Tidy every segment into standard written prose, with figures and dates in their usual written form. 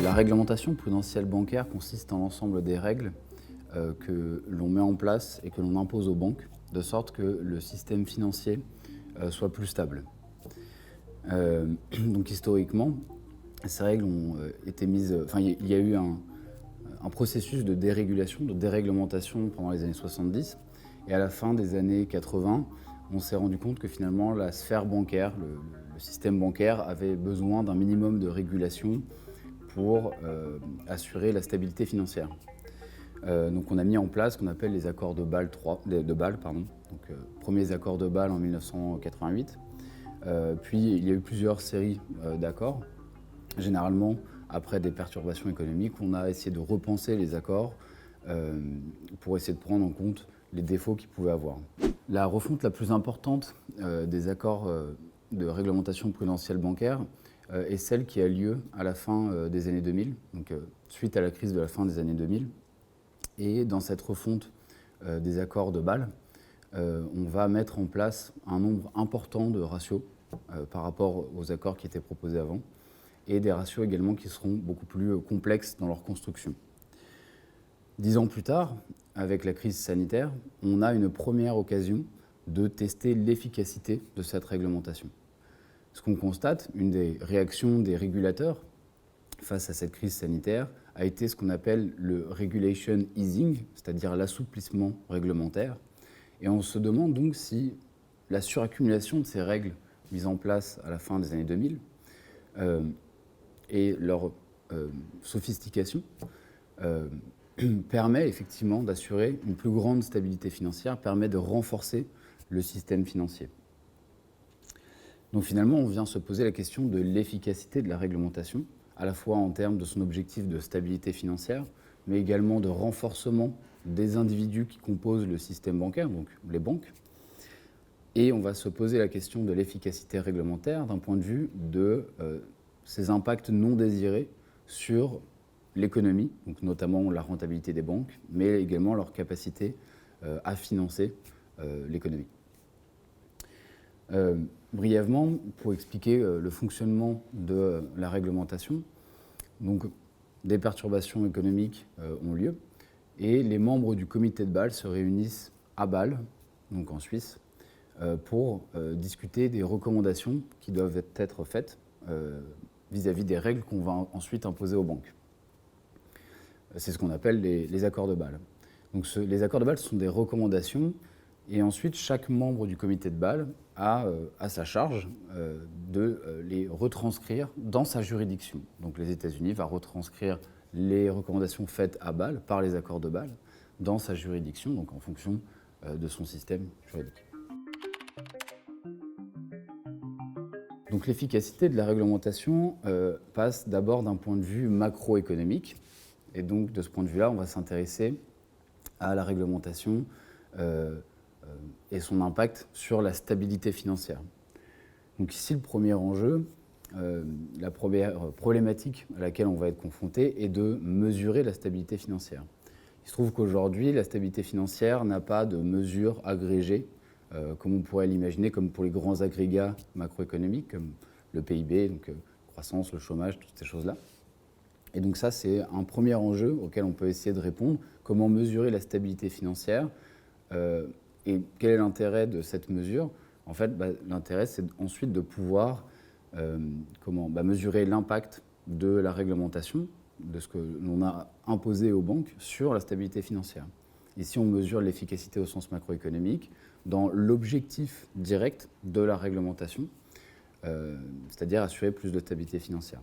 La réglementation prudentielle bancaire consiste en l'ensemble des règles que l'on met en place et que l'on impose aux banques, de sorte que le système financier soit plus stable. Donc historiquement, ces règles ont été mises. Enfin, il y a eu un processus de dérégulation, de déréglementation pendant les années 70. Et à la fin des années 80, on s'est rendu compte que finalement la sphère bancaire, le système bancaire avait besoin d'un minimum de régulation pour assurer la stabilité financière. Donc on a mis en place ce qu'on appelle les accords de Bâle de Bâle, pardon. Donc, premiers accords de Bâle en 1988. Puis il y a eu plusieurs séries d'accords. Généralement, après des perturbations économiques, on a essayé de repenser les accords pour essayer de prendre en compte les défauts qu'ils pouvaient avoir. La refonte la plus importante des accords de réglementation prudentielle bancaire est celle qui a lieu à la fin des années 2000, donc suite à la crise de la fin des années 2000. Et dans cette refonte des accords de Bâle, on va mettre en place un nombre important de ratios par rapport aux accords qui étaient proposés avant, et des ratios également qui seront beaucoup plus complexes dans leur construction. 10 ans plus tard, avec la crise sanitaire, on a une première occasion de tester l'efficacité de cette réglementation. Ce qu'on constate, une des réactions des régulateurs face à cette crise sanitaire a été ce qu'on appelle le regulation easing, c'est-à-dire l'assouplissement réglementaire. Et on se demande donc si la suraccumulation de ces règles mises en place à la fin des années 2000 et leur sophistication permet effectivement d'assurer une plus grande stabilité financière, permet de renforcer le système financier. Donc finalement, on vient se poser la question de l'efficacité de la réglementation, à la fois en termes de son objectif de stabilité financière, mais également de renforcement des individus qui composent le système bancaire, donc les banques. Et on va se poser la question de l'efficacité réglementaire d'un point de vue de ces impacts non désirés sur l'économie, donc notamment la rentabilité des banques, mais également leur capacité à financer l'économie. Brièvement, pour expliquer le fonctionnement de la réglementation, donc des perturbations économiques ont lieu et les membres du comité de Bâle se réunissent à Bâle, donc en Suisse, pour discuter des recommandations qui doivent être faites vis-à-vis des règles qu'on va ensuite imposer aux banques. C'est ce qu'on appelle les accords de Bâle. Donc les accords de Bâle sont des recommandations. Et ensuite, chaque membre du comité de Bâle a à sa charge de les retranscrire dans sa juridiction. Donc les États-Unis vont retranscrire les recommandations faites à Bâle par les accords de Bâle dans sa juridiction, donc en fonction de son système juridique. Donc l'efficacité de la réglementation passe d'abord d'un point de vue macroéconomique. Et donc de ce point de vue-là, on va s'intéresser à la réglementation et son impact sur la stabilité financière. Donc ici, le premier enjeu, la première problématique à laquelle on va être confronté est de mesurer la stabilité financière. Il se trouve qu'aujourd'hui, la stabilité financière n'a pas de mesure agrégée, comme on pourrait l'imaginer, comme pour les grands agrégats macroéconomiques, comme le PIB, donc croissance, le chômage, toutes ces choses-là. Et donc ça, c'est un premier enjeu auquel on peut essayer de répondre. Comment mesurer la stabilité financière et quel est l'intérêt de cette mesure? En fait, l'intérêt, c'est ensuite de pouvoir mesurer l'impact de la réglementation, de ce que l'on a imposé aux banques sur la stabilité financière. Ici, on mesure l'efficacité au sens macroéconomique dans l'objectif direct de la réglementation, c'est-à-dire assurer plus de stabilité financière.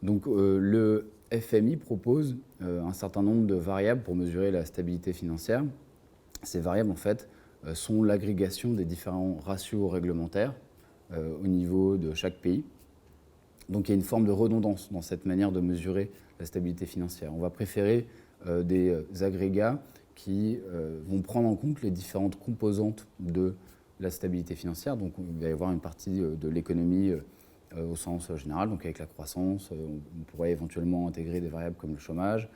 Donc le FMI propose un certain nombre de variables pour mesurer la stabilité financière. Ces variables, en fait, sont l'agrégation des différents ratios réglementaires au niveau de chaque pays. Donc il y a une forme de redondance dans cette manière de mesurer la stabilité financière. On va préférer des agrégats qui vont prendre en compte les différentes composantes de la stabilité financière. Donc il va y avoir une partie de l'économie au sens général, donc avec la croissance, on pourrait éventuellement intégrer des variables comme le chômage,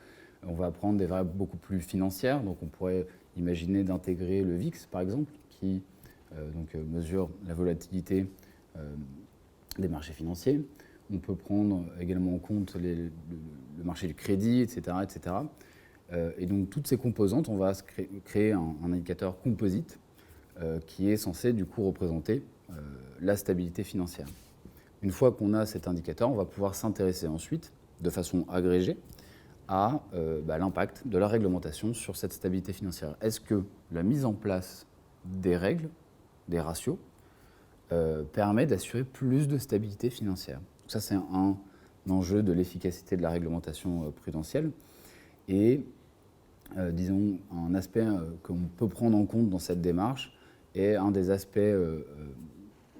On va prendre des variables beaucoup plus financières, donc on pourrait imaginer d'intégrer le VIX par exemple, qui mesure la volatilité des marchés financiers. On peut prendre également en compte le marché du crédit, etc. etc. Et donc toutes ces composantes, on va créer un indicateur composite qui est censé du coup représenter la stabilité financière. Une fois qu'on a cet indicateur, on va pouvoir s'intéresser ensuite, de façon agrégée, à l'impact de la réglementation sur cette stabilité financière. Est-ce que la mise en place des règles, des ratios, permet d'assurer plus de stabilité financière? Donc ça, c'est un enjeu de l'efficacité de la réglementation prudentielle. Et disons, un aspect qu'on peut prendre en compte dans cette démarche est un des aspects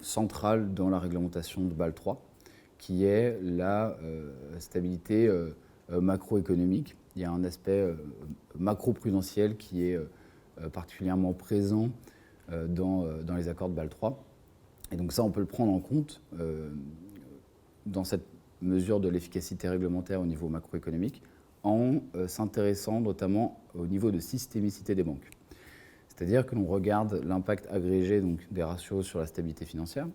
centraux dans la réglementation de Bâle III, qui est la stabilité macroéconomique. Il y a un aspect macro-prudentiel qui est particulièrement présent dans les accords de Bâle III. Et donc ça, on peut le prendre en compte dans cette mesure de l'efficacité réglementaire au niveau macroéconomique en s'intéressant notamment au niveau de systémicité des banques. C'est-à-dire que l'on regarde l'impact agrégé donc, des ratios sur la stabilité financière,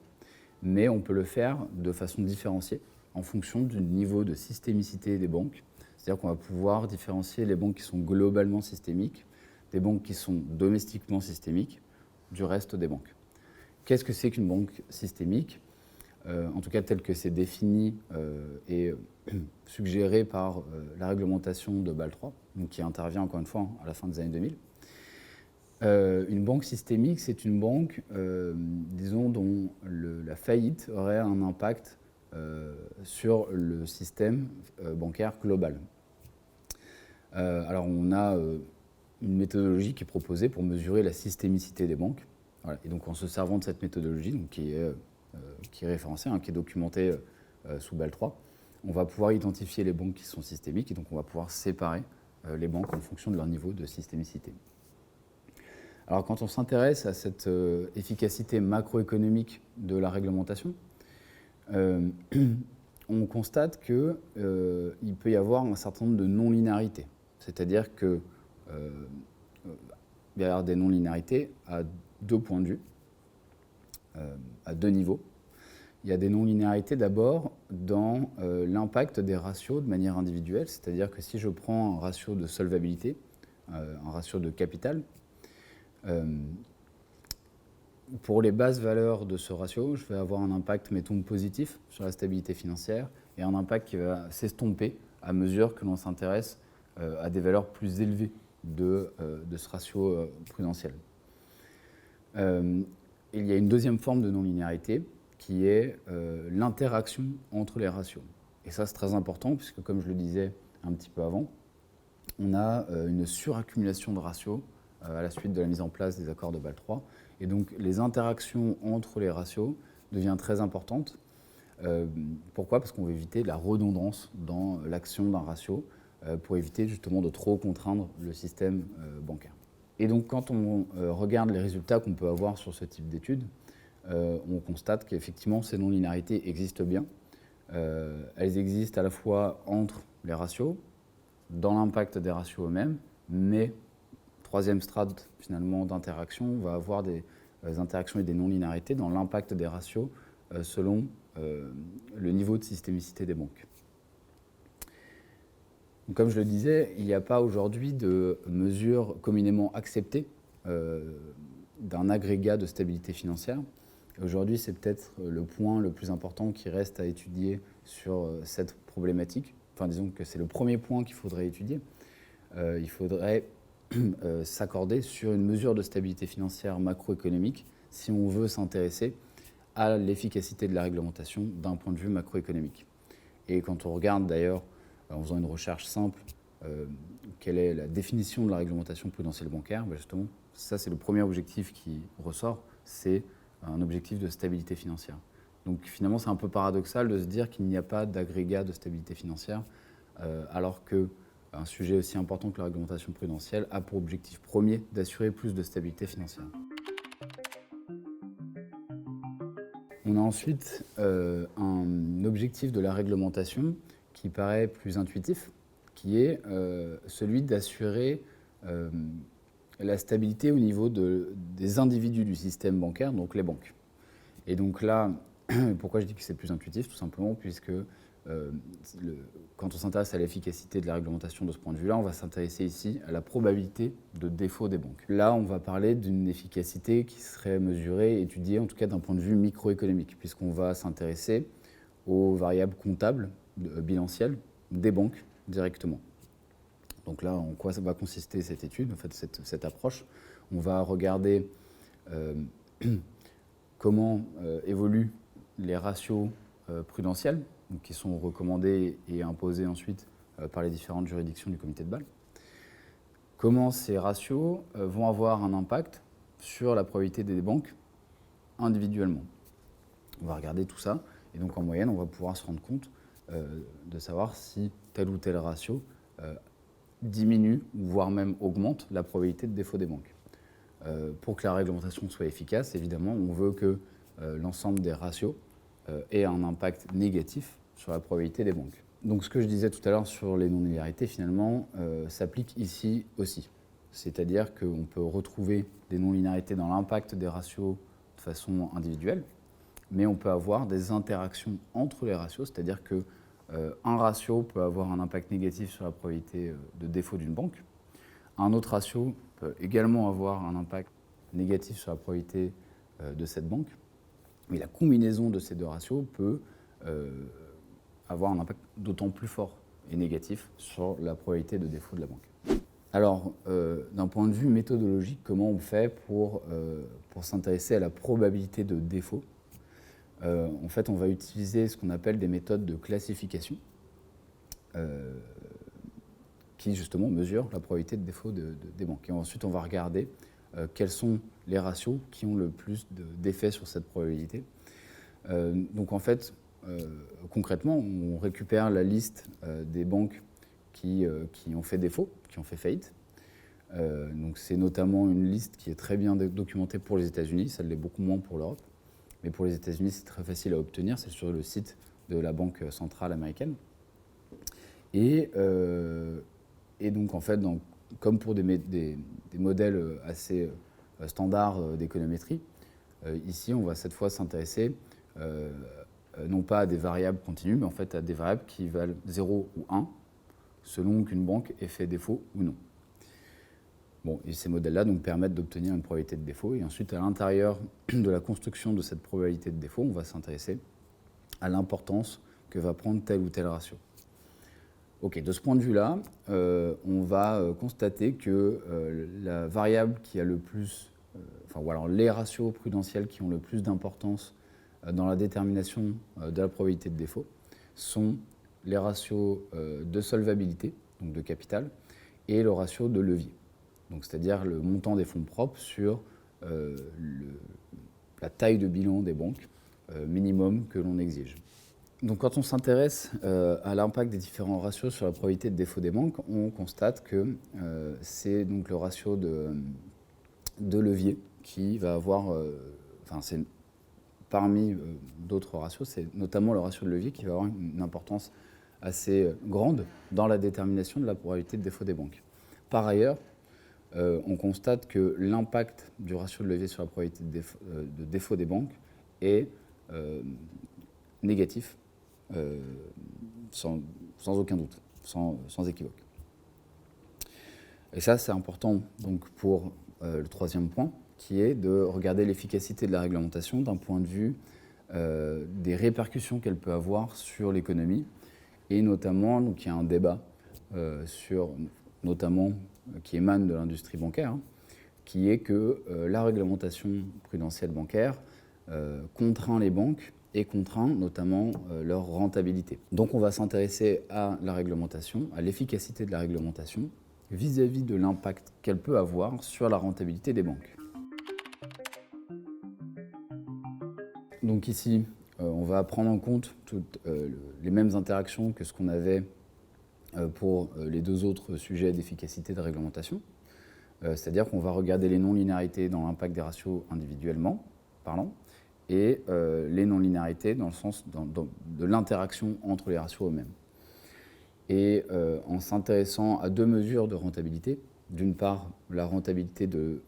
mais on peut le faire de façon différenciée en fonction du niveau de systémicité des banques. C'est-à-dire qu'on va pouvoir différencier les banques qui sont globalement systémiques, des banques qui sont domestiquement systémiques, du reste des banques. Qu'est-ce que c'est qu'une banque systémique ? En tout cas tel que c'est défini et suggéré par la réglementation de Bâle III, donc qui intervient encore une fois à la fin des années 2000. Une banque systémique, c'est une banque, disons, dont la faillite aurait un impact sur le système bancaire global. Alors on a une méthodologie qui est proposée pour mesurer la systémicité des banques. Voilà. Et donc en se servant de cette méthodologie, donc, qui est référencée, qui est documentée sous Bâle III, on va pouvoir identifier les banques qui sont systémiques et donc on va pouvoir séparer les banques en fonction de leur niveau de systémicité. Alors quand on s'intéresse à cette efficacité macroéconomique de la réglementation, on constate qu'il peut y avoir un certain nombre de non-linéarités. C'est-à-dire qu'il va y avoir des non-linéarités à deux points de vue, à deux niveaux. Il y a des non-linéarités d'abord dans l'impact des ratios de manière individuelle, c'est-à-dire que si je prends un ratio de solvabilité, un ratio de capital, pour les basses valeurs de ce ratio, je vais avoir un impact, mettons, positif sur la stabilité financière et un impact qui va s'estomper à mesure que l'on s'intéresse à des valeurs plus élevées de ce ratio prudentiel. Il y a une deuxième forme de non-linéarité qui est l'interaction entre les ratios. Et ça, c'est très important puisque, comme je le disais un petit peu avant, on a une suraccumulation de ratios à la suite de la mise en place des accords de Bâle III. Et donc, les interactions entre les ratios deviennent très importantes. Pourquoi ? Parce qu'on veut éviter la redondance dans l'action d'un ratio pour éviter justement de trop contraindre le système bancaire. Et donc, quand on regarde les résultats qu'on peut avoir sur ce type d'études, on constate qu'effectivement, ces non-linéarités existent bien. Elles existent à la fois entre les ratios, dans l'impact des ratios eux-mêmes, mais troisième strate finalement d'interaction, on va avoir des interactions et des non-linéarités dans l'impact des ratios selon le niveau de systémicité des banques. Donc, comme je le disais, il n'y a pas aujourd'hui de mesure communément acceptée d'un agrégat de stabilité financière. Aujourd'hui, c'est peut-être le point le plus important qui reste à étudier sur cette problématique. Enfin, disons que c'est le premier point qu'il faudrait étudier. Il faudrait s'accorder sur une mesure de stabilité financière macroéconomique si on veut s'intéresser à l'efficacité de la réglementation d'un point de vue macroéconomique. Et quand on regarde d'ailleurs, en faisant une recherche simple, quelle est la définition de la réglementation prudentielle bancaire, justement, ça c'est le premier objectif qui ressort, c'est un objectif de stabilité financière. Donc finalement c'est un peu paradoxal de se dire qu'il n'y a pas d'agrégat de stabilité financière, alors qu'un sujet aussi important que la réglementation prudentielle a pour objectif premier d'assurer plus de stabilité financière. On a ensuite un objectif de la réglementation qui paraît plus intuitif, qui est celui d'assurer la stabilité au niveau des individus du système bancaire, donc les banques. Et donc là, pourquoi je dis que c'est plus intuitif? Tout simplement puisque quand on s'intéresse à l'efficacité de la réglementation de ce point de vue-là, on va s'intéresser ici à la probabilité de défaut des banques. Là, on va parler d'une efficacité qui serait mesurée, étudiée en tout cas d'un point de vue microéconomique, puisqu'on va s'intéresser aux variables comptables, bilancielles, des banques directement. Donc là, en quoi ça va consister cette étude, en fait, cette approche? On va regarder comment évoluent les ratios prudentiels, donc qui sont recommandés et imposés ensuite par les différentes juridictions du comité de Bâle. Comment ces ratios vont avoir un impact sur la probabilité des banques individuellement. On va regarder tout ça, et donc en moyenne, on va pouvoir se rendre compte de savoir si tel ou tel ratio diminue, voire même augmente la probabilité de défaut des banques. Pour que la réglementation soit efficace, évidemment, on veut que l'ensemble des ratios ait un impact négatif sur la probabilité des banques. Donc ce que je disais tout à l'heure sur les non-linéarités, finalement, s'applique ici aussi. C'est-à-dire qu'on peut retrouver des non-linéarités dans l'impact des ratios de façon individuelle, mais on peut avoir des interactions entre les ratios, c'est-à-dire que un ratio peut avoir un impact négatif sur la probabilité de défaut d'une banque. Un autre ratio peut également avoir un impact négatif sur la probabilité de cette banque. Mais la combinaison de ces deux ratios peut avoir un impact d'autant plus fort et négatif sur la probabilité de défaut de la banque. Alors, d'un point de vue méthodologique, comment on fait pour s'intéresser à la probabilité de défaut? En fait, on va utiliser ce qu'on appelle des méthodes de classification qui, justement, mesurent la probabilité de défaut des banques. Et ensuite, on va regarder quels sont les ratios qui ont le plus d'effet sur cette probabilité. Donc, en fait, concrètement, on récupère la liste des banques qui ont fait défaut, qui ont fait faillite. Donc, c'est notamment une liste qui est très bien documentée pour les États-Unis, ça l'est beaucoup moins pour l'Europe. Mais pour les États-Unis, c'est très facile à obtenir, c'est sur le site de la Banque centrale américaine. Et donc, en fait, comme pour des modèles assez standards d'économétrie, ici, on va cette fois s'intéresser non pas à des variables continues, mais en fait à des variables qui valent 0 ou 1, selon qu'une banque ait fait défaut ou non. Bon, et ces modèles-là donc permettent d'obtenir une probabilité de défaut. Et ensuite, à l'intérieur de la construction de cette probabilité de défaut, on va s'intéresser à l'importance que va prendre tel ou tel ratio. Ok, de ce point de vue-là, on va constater que la variable qui a le plus, les ratios prudentiels qui ont le plus d'importance dans la détermination de la probabilité de défaut sont les ratios de solvabilité, donc de capital, et le ratio de levier. Donc, c'est-à-dire le montant des fonds propres sur la taille de bilan des banques minimum que l'on exige. Donc, quand on s'intéresse à l'impact des différents ratios sur la probabilité de défaut des banques, on constate que c'est donc le ratio de levier qui va avoir, c'est parmi d'autres ratios, c'est notamment le ratio de levier qui va avoir une importance assez grande dans la détermination de la probabilité de défaut des banques. Par ailleurs, on constate que l'impact du ratio de levier sur la probabilité de défaut des banques est négatif, sans aucun doute, sans équivoque. Et ça, c'est important donc, pour le troisième point, qui est de regarder l'efficacité de la réglementation d'un point de vue des répercussions qu'elle peut avoir sur l'économie, et notamment, donc, il y a un débat qui émane de l'industrie bancaire, qui est que la réglementation prudentielle bancaire contraint les banques et contraint notamment leur rentabilité. Donc on va s'intéresser à la réglementation, à l'efficacité de la réglementation vis-à-vis de l'impact qu'elle peut avoir sur la rentabilité des banques. Donc ici, on va prendre en compte toutes les mêmes interactions que ce qu'on avait pour les deux autres sujets d'efficacité de réglementation. C'est-à-dire qu'on va regarder les non-linéarités dans l'impact des ratios individuellement parlant et les non-linéarités dans le sens de l'interaction entre les ratios eux-mêmes. Et en s'intéressant à deux mesures de rentabilité, d'une part la rentabilité de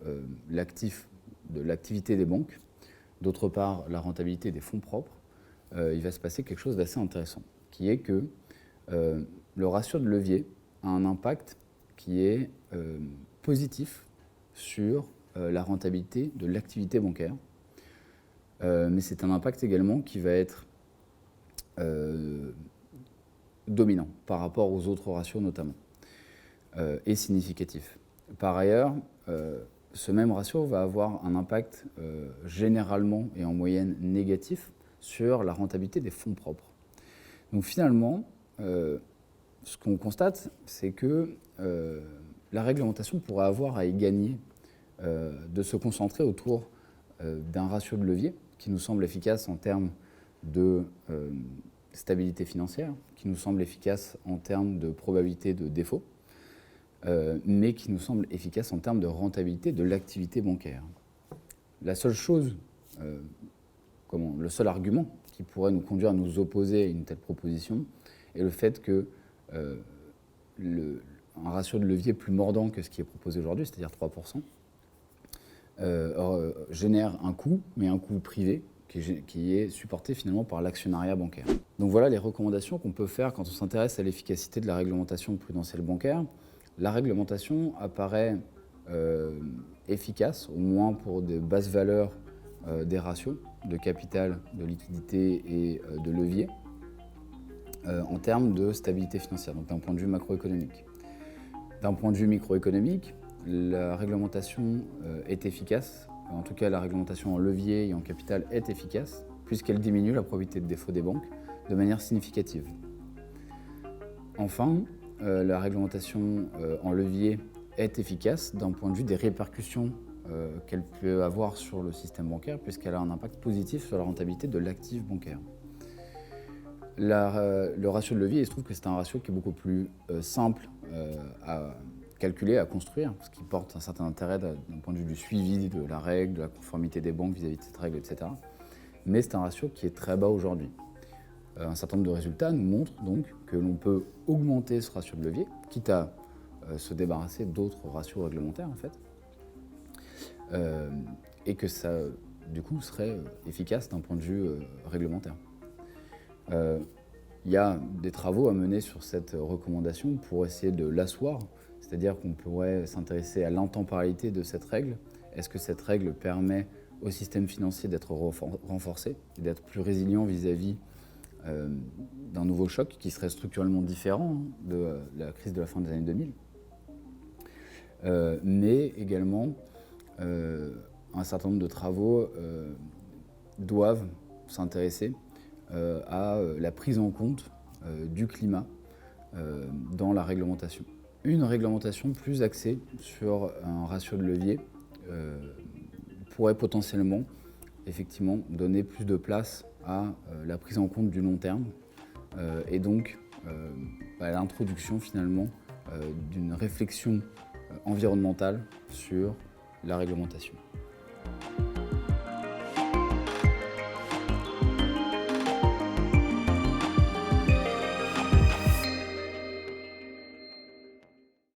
l'activité des banques, d'autre part la rentabilité des fonds propres, il va se passer quelque chose d'assez intéressant, qui est que le ratio de levier a un impact qui est positif sur la rentabilité de l'activité bancaire. Mais c'est un impact également qui va être dominant par rapport aux autres ratios notamment, et significatif. Par ailleurs, ce même ratio va avoir un impact généralement et en moyenne négatif sur la rentabilité des fonds propres. Donc finalement, ce qu'on constate, c'est que la réglementation pourrait avoir à y gagner de se concentrer autour d'un ratio de levier qui nous semble efficace en termes de stabilité financière, qui nous semble efficace en termes de probabilité de défaut, mais qui nous semble efficace en termes de rentabilité de l'activité bancaire. La seule chose, le seul argument qui pourrait nous conduire à nous opposer à une telle proposition est le fait que un ratio de levier plus mordant que ce qui est proposé aujourd'hui, c'est-à-dire 3%, génère un coût, mais un coût privé, qui est supporté finalement par l'actionnariat bancaire. Donc voilà les recommandations qu'on peut faire quand on s'intéresse à l'efficacité de la réglementation prudentielle bancaire. La réglementation apparaît efficace, au moins pour de basses valeurs des ratios de capital, de liquidité et de levier, en termes de stabilité financière, donc d'un point de vue macroéconomique. D'un point de vue microéconomique, la réglementation est efficace. En tout cas, la réglementation en levier et en capital est efficace, puisqu'elle diminue la probabilité de défaut des banques de manière significative. Enfin, la réglementation en levier est efficace d'un point de vue des répercussions qu'elle peut avoir sur le système bancaire, puisqu'elle a un impact positif sur la rentabilité de l'actif bancaire. Le ratio de levier, il se trouve que c'est un ratio qui est beaucoup plus simple à calculer, à construire, ce qui porte un certain intérêt d'un point de vue du suivi de la règle, de la conformité des banques vis-à-vis de cette règle, etc. Mais c'est un ratio qui est très bas aujourd'hui. Un certain nombre de résultats nous montrent donc que l'on peut augmenter ce ratio de levier, quitte à se débarrasser d'autres ratios réglementaires en fait, et que ça, du coup, serait efficace d'un point de vue réglementaire. Il y a des travaux à mener sur cette recommandation pour essayer de l'asseoir, c'est-à-dire qu'on pourrait s'intéresser à l'intemporalité de cette règle. Est-ce que cette règle permet au système financier d'être renforcé, d'être plus résilient vis-à-vis d'un nouveau choc qui serait structurellement différent de la crise de la fin des années 2000, mais également un certain nombre de travaux doivent s'intéresser à la prise en compte du climat dans la réglementation. Une réglementation plus axée sur un ratio de levier pourrait potentiellement effectivement donner plus de place à la prise en compte du long terme et donc à l'introduction finalement d'une réflexion environnementale sur la réglementation.